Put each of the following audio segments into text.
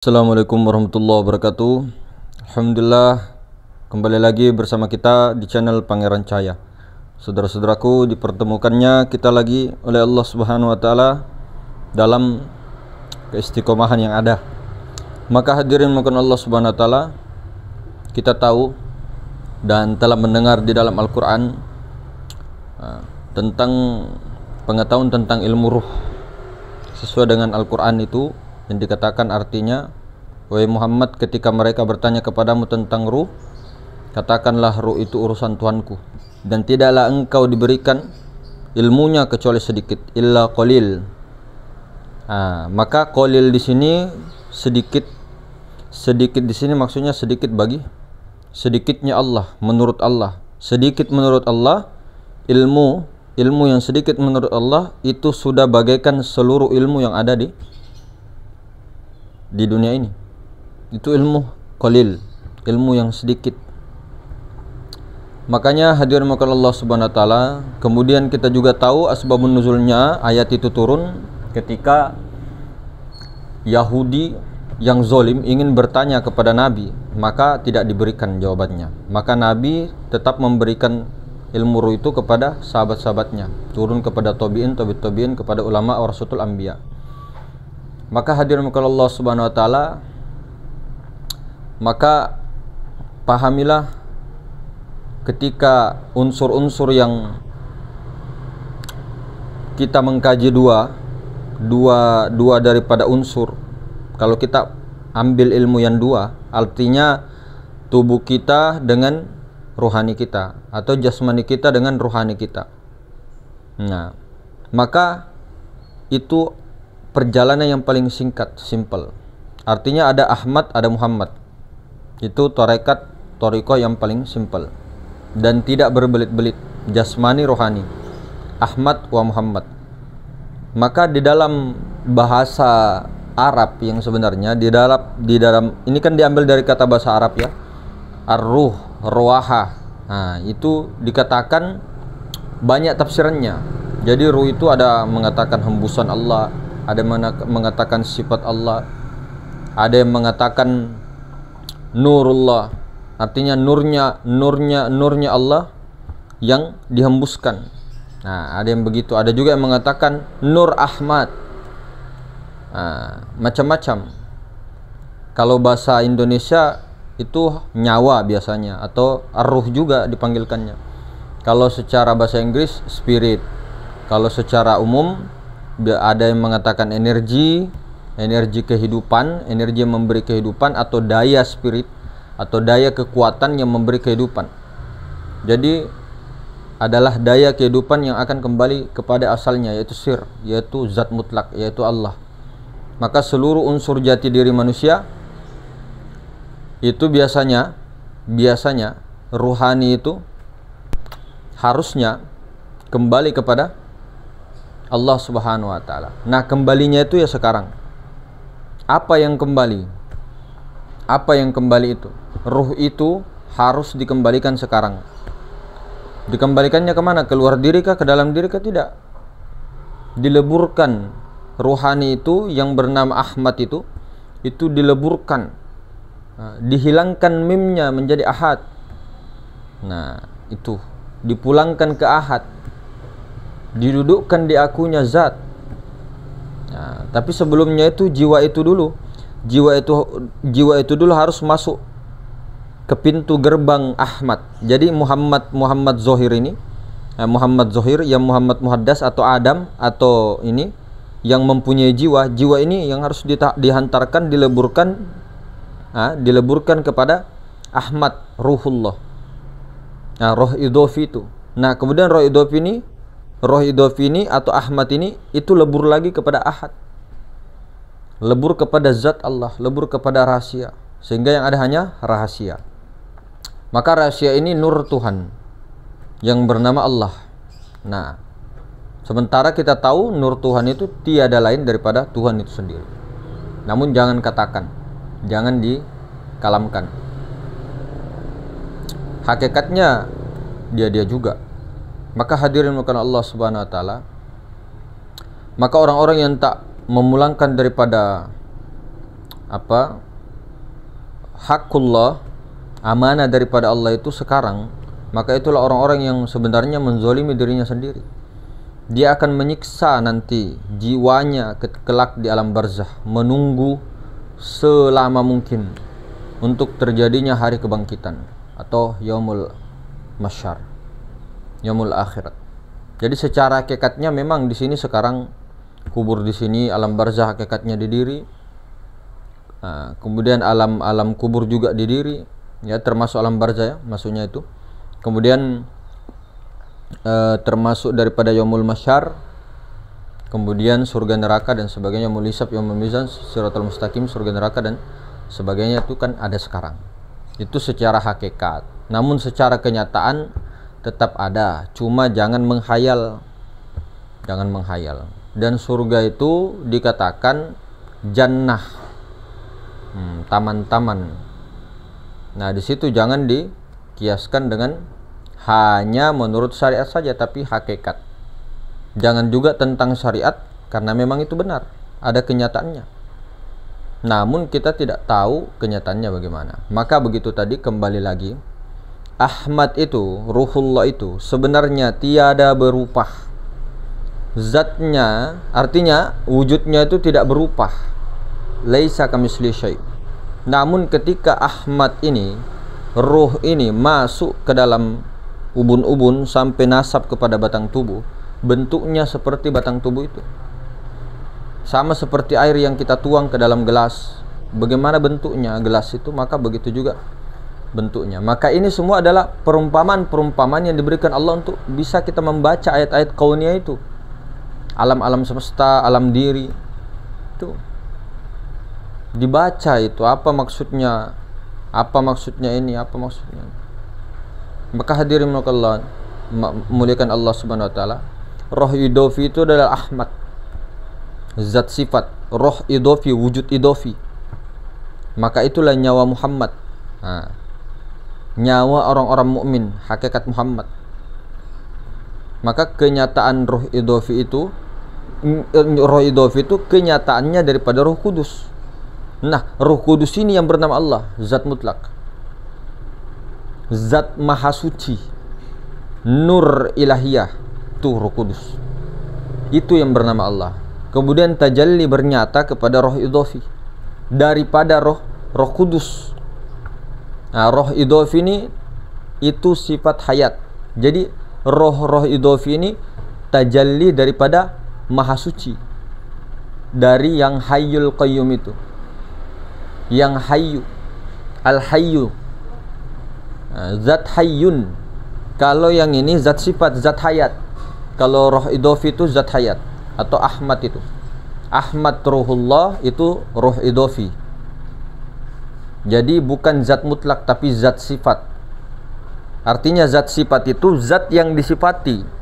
Assalamualaikum warahmatullahi wabarakatuh. Alhamdulillah, kembali lagi bersama kita di channel Pangeran Cahaya. Saudara-saudaraku, dipertemukannya kita lagi oleh Allah Subhanahu wa taala dalam keistiqomahan yang ada. Maka hadirin mungkin Allah Subhanahu wa taala, kita tahu dan telah mendengar di dalam Al-Qur'an tentang pengetahuan tentang ilmu ruh. Sesuai dengan Al-Qur'an itu yang dikatakan artinya, wahai Muhammad, ketika mereka bertanya kepadamu tentang ruh, katakanlah ruh itu urusan Tuhanku, dan tidaklah engkau diberikan ilmunya kecuali sedikit, illa qalil. Maka qalil di sini sedikit di sini maksudnya sedikit bagi sedikitnya Allah, menurut Allah. Sedikit menurut Allah, ilmu yang sedikit menurut Allah itu sudah bagaikan seluruh ilmu yang ada di dunia ini. Itu ilmu qalil, ilmu yang sedikit. Makanya hadirin maka Allah Subhanahu wa taala, kemudian kita juga tahu asbabun nuzulnya ayat itu turun ketika Yahudi yang zalim ingin bertanya kepada Nabi, maka tidak diberikan jawabannya. Maka Nabi tetap memberikan ilmu ruh itu kepada sahabat-sahabatnya, turun kepada tabi'in, kepada ulama warasatul anbiya. Maka hadirin maka Allah Subhanahu wa taala, maka pahamilah ketika unsur-unsur yang kita mengkaji dua daripada unsur, kalau kita ambil ilmu yang dua, artinya tubuh kita dengan rohani kita, atau jasmani kita dengan rohani kita. Nah, maka itu perjalanan yang paling singkat, simple. Artinya ada Ahmad, ada Muhammad. Itu thariqah yang paling simple dan tidak berbelit-belit, jasmani rohani, Ahmad wa Muhammad. Maka di dalam bahasa Arab yang sebenarnya di dalam ini kan diambil dari kata bahasa Arab ya, ar-ruh, ruaha. Nah, itu dikatakan banyak tafsirannya. Jadi ruh itu ada mengatakan hembusan Allah, ada mengatakan sifat Allah, ada yang mengatakan nurullah, artinya nurnya Allah yang dihembuskan. Nah, ada yang begitu. Ada juga yang mengatakan nur Ahmad. Macam-macam. Kalau bahasa Indonesia itu nyawa biasanya, atau ruh juga dipanggilkannya. Kalau secara bahasa Inggris spirit. Kalau secara umum ada yang mengatakan energi kehidupan, energi yang memberi kehidupan, atau daya spirit, atau daya kekuatan yang memberi kehidupan. Jadi adalah daya kehidupan yang akan kembali kepada asalnya, yaitu sir, yaitu zat mutlak, yaitu Allah. Maka seluruh unsur jati diri manusia itu biasanya ruhani itu harusnya kembali kepada Allah Subhanahu wa taala. Nah, kembalinya itu ya sekarang. Apa yang kembali? Apa yang kembali itu? Ruh itu harus dikembalikan sekarang. Dikembalikannya kemana? Keluar diri kah? Ke dalam diri kah? Tidak. Dileburkan ruhani itu yang bernama Ahmad itu dileburkan. Dihilangkan mimnya menjadi ahad. Nah, itu dipulangkan ke ahad. Didudukkan di akunya zat. Nah, tapi sebelumnya itu jiwa itu dulu harus masuk ke pintu gerbang Ahmad. Jadi Muhammad Zohir ini, Muhammad Zohir yang Muhammad Muhaddas atau Adam atau ini yang mempunyai jiwa ini yang harus dihantarkan, dileburkan kepada Ahmad, ruhullah. Nah, roh idofi itu. Nah, kemudian roh idofi ini atau Ahmad ini itu lebur lagi kepada ahad, lebur kepada zat Allah, lebur kepada rahasia, sehingga yang ada hanya rahasia. Maka rahasia ini nur Tuhan yang bernama Allah. Nah, sementara kita tahu nur Tuhan itu tiada lain daripada Tuhan itu sendiri. Namun jangan katakan, jangan dikalamkan. Hakikatnya dia juga. Maka hadirin bukan Allah Subhanahu wa taala, maka orang-orang yang tak memulangkan daripada apa hakullah, amanah daripada Allah itu sekarang, maka itulah orang-orang yang sebenarnya menzolimi dirinya sendiri. Dia akan menyiksa nanti jiwanya kelak di alam barzah, menunggu selama mungkin untuk terjadinya hari kebangkitan atau yaumul masyar, yaumul akhirat. Jadi secara hakikatnya memang di sini sekarang kubur di sini, alam barzah hakikatnya di diri. Nah, kemudian alam kubur juga di diri, ya termasuk alam barzah ya, maksudnya itu. Kemudian termasuk daripada yaumul masyar, kemudian surga neraka dan sebagainya, yaumul hisab, yaumul mizan, siratal mustaqim, surga neraka dan sebagainya itu kan ada sekarang. Itu secara hakikat. Namun secara kenyataan tetap ada, cuma jangan menghayal. Jangan menghayal. Dan surga itu dikatakan jannah, taman-taman. Nah, di situ jangan dikiaskan dengan hanya menurut syariat saja, tapi hakikat. Jangan juga tentang syariat karena memang itu benar, ada kenyataannya. Namun kita tidak tahu kenyataannya bagaimana. Maka begitu tadi, kembali lagi, Ahmad itu, ruhullah itu sebenarnya tiada berupah. Zatnya, artinya wujudnya itu tidak berupah. Laisa kamitslihi syai'. Namun ketika Ahmad ini, ruh ini masuk ke dalam ubun-ubun sampai nasab kepada batang tubuh, bentuknya seperti batang tubuh itu. Sama seperti air yang kita tuang ke dalam gelas. Bagaimana bentuknya gelas itu, maka begitu juga bentuknya. Maka ini semua adalah perumpamaan-perumpamaan yang diberikan Allah untuk bisa kita membaca ayat-ayat kauniyah itu. Alam-alam semesta, alam diri. Itu dibaca itu, apa maksudnya? Apa maksudnya ini? Apa maksudnya? Maka hadirin Allah, muliakan Allah Subhanahu wa taala, roh idofi itu adalah Ahmad, zat sifat, roh idofi, wujud idofi. Maka itulah nyawa Muhammad. Nah, nyawa orang-orang mukmin, hakikat Muhammad. Maka kenyataan roh idofi itu kenyataannya daripada Roh Kudus. Nah, Roh Kudus ini yang bernama Allah, zat mutlak, zat maha suci, nur ilahiyah, itu Roh Kudus. Itu yang bernama Allah. Kemudian tajalli bernyata kepada roh idofi daripada roh Kudus. Nah, roh idofi ini itu sifat hayat. Jadi roh idofi ini tajalli daripada maha suci, dari yang hayyul qayyum itu, yang hayyu, al hayyu, zat hayyun. Kalau yang ini zat sifat, zat hayat. Kalau roh idofi itu zat hayat, atau Ahmad itu. Ahmad ruhullah itu roh idofi. Jadi bukan zat mutlak tapi zat sifat. Artinya zat sifat itu zat yang disifati.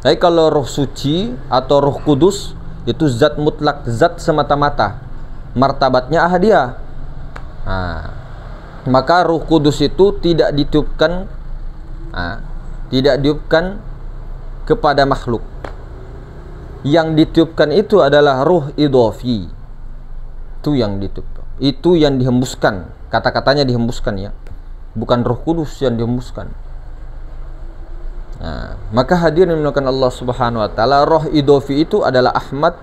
Tapi kalau roh suci atau roh kudus itu zat mutlak, zat semata-mata, martabatnya ahadiyah. Nah, maka roh kudus itu tidak ditiupkan, kepada makhluk. Yang ditiupkan itu adalah roh idofi. Itu yang ditiupkan, itu yang dihembuskan. Kata-katanya dihembuskan ya, bukan roh kudus yang dihembuskan. Nah, maka hadirin melakukan Allah Subhanahu wa taala, roh idofi itu adalah Ahmad.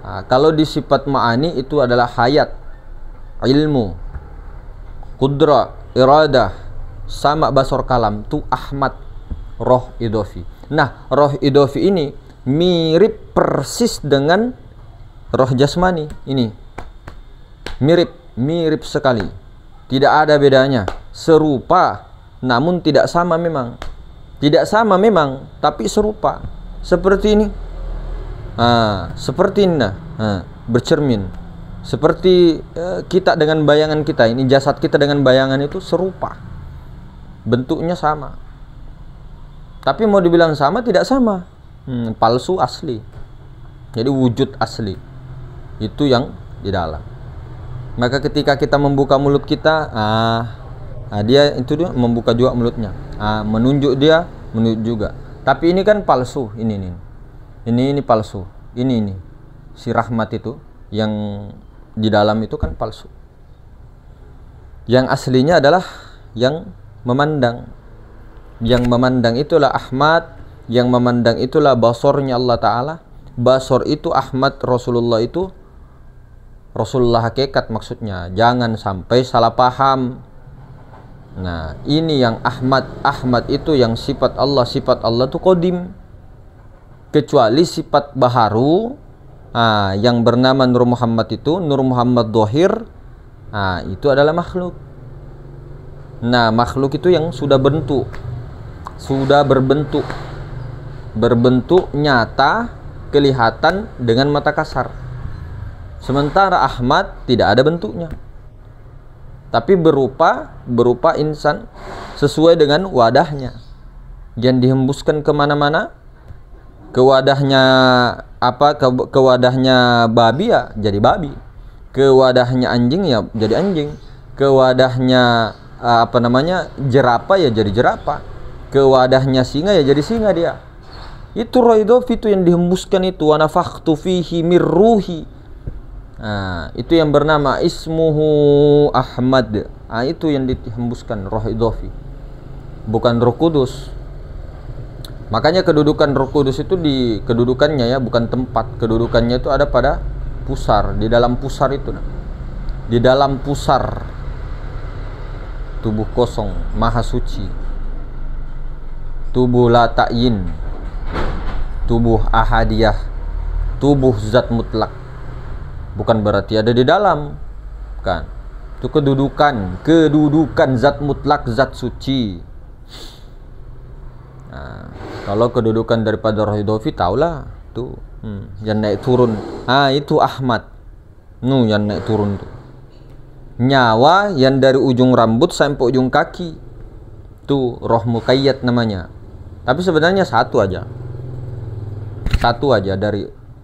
Nah, kalau di sifat ma'ani itu adalah hayat, ilmu, qudrah, iradah, sama basar kalam, itu Ahmad, roh idofi. Nah, roh idofi ini mirip persis dengan roh jasmani ini. Mirip sekali. Tidak ada bedanya. Serupa namun tidak sama memang. Tidak sama memang, tapi serupa. Seperti ini. Seperti ini. Bercermin. Seperti kita dengan bayangan kita. Ini jasad kita dengan bayangan itu serupa. Bentuknya sama. Tapi mau dibilang sama, tidak sama. Palsu asli. Jadi wujud asli. Itu yang di dalam. Maka ketika kita membuka mulut kita, dia itu dia membuka juga mulutnya, menunjuk dia, menunjuk juga. Tapi ini kan palsu, ini palsu, ini si rahmat itu yang di dalam itu kan palsu. Yang aslinya adalah yang memandang. Yang memandang itulah Ahmad, yang memandang itulah basornya Allah Ta'ala. Basor itu Ahmad, Rasulullah itu Rasulullah hakikat maksudnya. Jangan sampai salah paham. Nah, ini yang Ahmad itu yang sifat Allah itu qadim. Kecuali sifat baharu yang bernama Nur Muhammad itu, Nur Muhammad Dhahir, itu adalah makhluk. Nah, makhluk itu yang sudah berbentuk nyata, kelihatan dengan mata kasar. Sementara Ahmad tidak ada bentuknya, tapi berupa insan sesuai dengan wadahnya. Yang dihembuskan kemana-mana, ke wadahnya ke wadahnya babi ya jadi babi, ke wadahnya anjing ya jadi anjing, ke wadahnya jerapah ya jadi jerapah, ke wadahnya singa ya jadi singa dia. Itu roh idhofi itu yang dihembuskan itu, wa nafakhtu fihi mir ruhi. Itu yang bernama ismuhu Ahmad. Itu yang dihembuskan roh idhofi, bukan Roh Kudus. Makanya kedudukan Roh Kudus itu kedudukannya ya bukan tempat, kedudukannya itu ada pada pusar, di dalam pusar itu. Di dalam pusar tubuh kosong, maha suci, tubuh la ta'yin, tubuh ahadiyah, tubuh zat mutlak. Bukan berarti ada di dalam, kan? Itu kedudukan zat mutlak, zat suci. Nah, kalau kedudukan daripada roh idhofi taulah tuh, yang naik turun. Itu Ahmad. Yang naik turun tuh. Nyawa yang dari ujung rambut sampai ujung kaki. Tuh roh muqayyad namanya. Tapi sebenarnya satu aja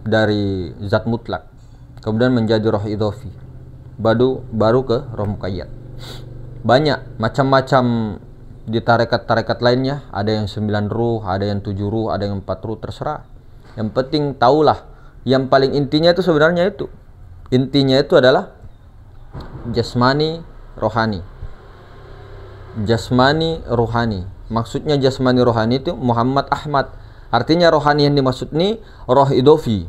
dari zat mutlak. Kemudian menjadi roh idhofi. Baru ke roh muqayyad. Banyak macam-macam di tarekat-tarekat lainnya, ada yang 9 ruh, ada yang 7 ruh, ada yang 4 ruh, terserah. Yang penting taulah, yang paling intinya itu sebenarnya itu. Intinya itu adalah jasmani, rohani. Jasmani, rohani. Maksudnya jasmani, rohani itu Muhammad Ahmad. Artinya rohani yang dimaksud ini roh idhofi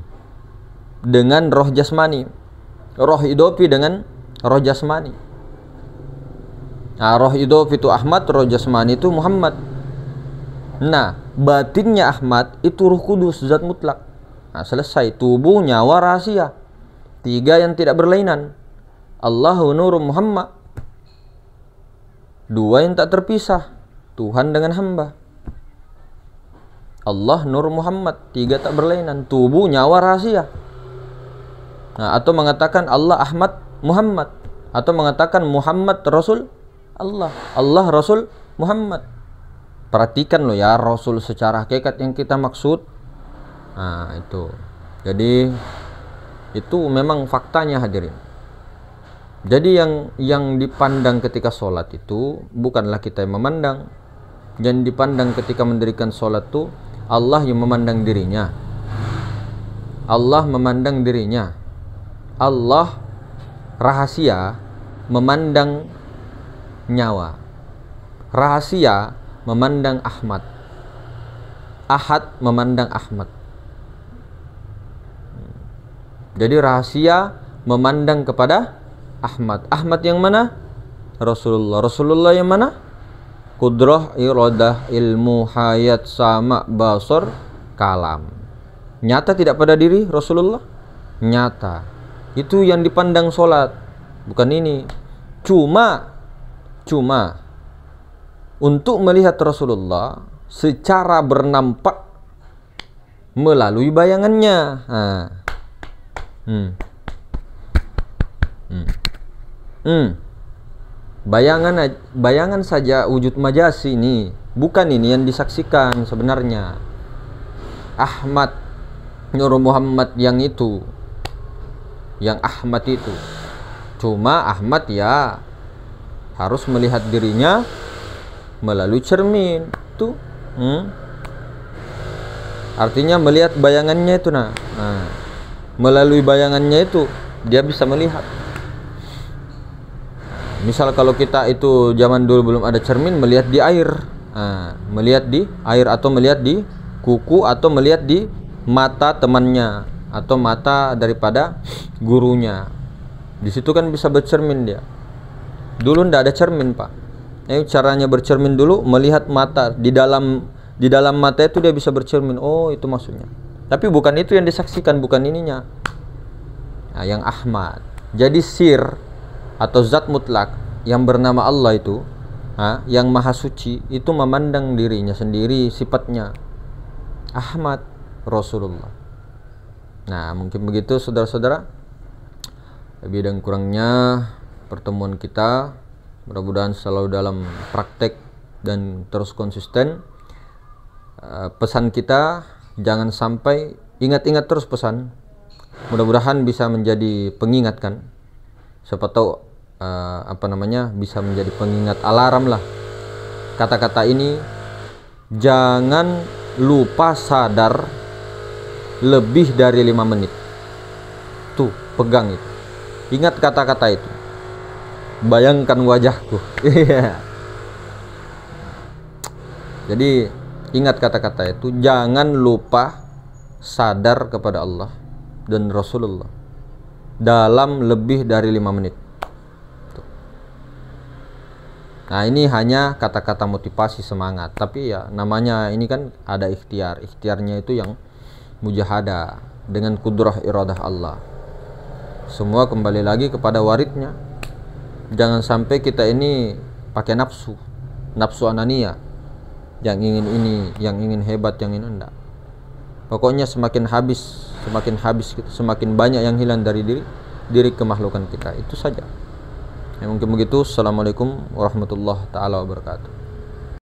dengan roh jasmani. Roh idhofi dengan roh jasmani. Roh idhofi itu Ahmad, roh jasmani itu Muhammad. Nah, batinnya Ahmad itu Ruh Kudus, zat mutlak. Selesai. Tubuh, nyawa, rahasia. 3 yang tidak berlainan. Allahu Nur Muhammad. 2 yang tak terpisah, Tuhan dengan hamba. Allah Nur Muhammad, 3 tak berlainan, tubuh, nyawa, rahasia. Atau mengatakan Allah Ahmad Muhammad, atau mengatakan Muhammad Rasul Allah, Allah Rasul Muhammad. Perhatikan loh ya, Rasul secara hakikat yang kita maksud. Itu. Jadi itu memang faktanya hadirin. Jadi yang dipandang ketika sholat itu bukanlah kita yang memandang. Yang dipandang ketika mendirikan sholat itu Allah yang memandang dirinya. Allah memandang dirinya. Allah rahasia memandang nyawa. Rahasia memandang Ahmad. Ahad memandang Ahmad. Jadi rahasia memandang kepada Ahmad. Ahmad yang mana? Rasulullah. Rasulullah yang mana? Qudrah, iradah, ilmu, hayat, sama, basar, kalam. Nyata tidak pada diri Rasulullah? Nyata. Itu yang dipandang sholat. Bukan ini. Cuma untuk melihat Rasulullah secara bernampak melalui bayangannya. Bayangan saja wujud majasi ini, bukan ini yang disaksikan sebenarnya. Ahmad Nur Muhammad yang itu, yang Ahmad itu, cuma Ahmad ya harus melihat dirinya melalui cermin tuh. Artinya melihat bayangannya itu. Melalui bayangannya itu dia bisa melihat. Misal kalau kita itu zaman dulu belum ada cermin, melihat di air, melihat di air atau melihat di kuku atau melihat di mata temannya atau mata daripada gurunya. Di situ kan bisa bercermin dia. Dulu ndak ada cermin, Pak. Caranya bercermin dulu melihat mata di dalam mata itu dia bisa bercermin. Oh, itu maksudnya. Tapi bukan itu yang disaksikan, bukan ininya. Nah, yang Ahmad. Jadi sir atau zat mutlak yang bernama Allah itu, yang maha suci itu memandang dirinya sendiri, sifatnya Ahmad Rasulullah. Nah, mungkin begitu saudara-saudara. Lebih dan kurangnya pertemuan kita, mudah-mudahan selalu dalam praktek dan terus konsisten. Pesan kita jangan sampai, ingat-ingat terus pesan. Mudah-mudahan bisa menjadi pengingat kan. Siapa tahu bisa menjadi pengingat, alarm lah. Kata-kata ini jangan lupa sadar lebih dari 5 menit. Tuh, pegang itu. Ingat kata-kata itu. Bayangkan wajahku. Jadi ingat kata-kata itu, jangan lupa sadar kepada Allah dan Rasulullah dalam lebih dari 5 menit. Nah, ini hanya kata-kata motivasi, semangat. Tapi ya namanya ini kan ada ikhtiar. Ikhtiarnya itu yang mujahadah dengan kudrah iradah Allah. Semua kembali lagi kepada waridnya. Jangan sampai kita ini pakai nafsu anania, yang ingin ini, yang ingin hebat, yang ini enggak. Pokoknya semakin habis semakin banyak yang hilang dari diri kemakhlukan kita. Itu saja. Ya, mungkin begitu. Assalamualaikum warahmatullahi taala wabarakatuh.